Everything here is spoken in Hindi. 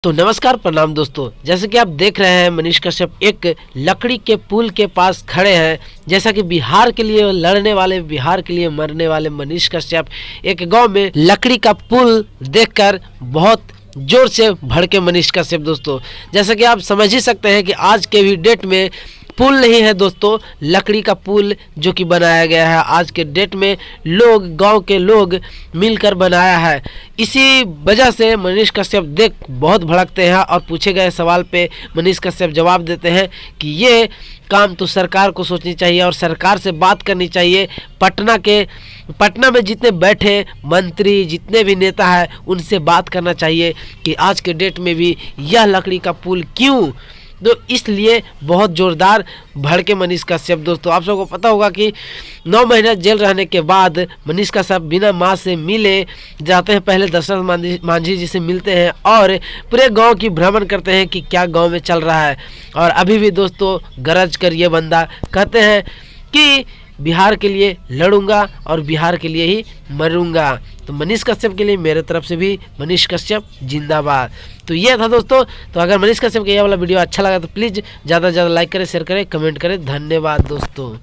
तो नमस्कार प्रणाम दोस्तों। जैसे कि आप देख रहे हैं मनीष कश्यप एक लकड़ी के पुल के पास खड़े हैं। जैसा कि बिहार के लिए लड़ने वाले, बिहार के लिए मरने वाले मनीष कश्यप एक गांव में लकड़ी का पुल देखकर बहुत जोर से भड़के मनीष कश्यप। दोस्तों जैसा कि आप समझ ही सकते हैं कि आज के भी डेट में पुल नहीं है दोस्तों, लकड़ी का पुल जो कि बनाया गया है आज के डेट में लोग, गांव के लोग मिलकर बनाया है। इसी वजह से मनीष कश्यप देख बहुत भड़कते हैं और पूछे गए सवाल पे मनीष कश्यप जवाब देते हैं कि ये काम तो सरकार को सोचनी चाहिए और सरकार से बात करनी चाहिए। पटना में जितने बैठे मंत्री, जितने भी नेता हैं, उनसे बात करना चाहिए कि आज के डेट में भी यह लकड़ी का पुल क्यों। तो इसलिए बहुत ज़ोरदार भड़के मनीष कश्यप। दोस्तों आप सबको पता होगा कि 9 महीना जेल रहने के बाद मनीष कश्यप बिना मां से मिले जाते हैं, पहले दशरथ मांझी जी से मिलते हैं और पूरे गांव की भ्रमण करते हैं कि क्या गांव में चल रहा है। और अभी भी दोस्तों गरज कर ये बंदा कहते हैं कि बिहार के लिए लड़ूंगा और बिहार के लिए ही मरूंगा। तो मनीष कश्यप के लिए मेरे तरफ से भी मनीष कश्यप जिंदाबाद। तो ये था दोस्तों। तो अगर मनीष कश्यप का ये वाला वीडियो अच्छा लगा तो प्लीज़ ज़्यादा से ज़्यादा लाइक करें, शेयर करें, कमेंट करें। धन्यवाद दोस्तों।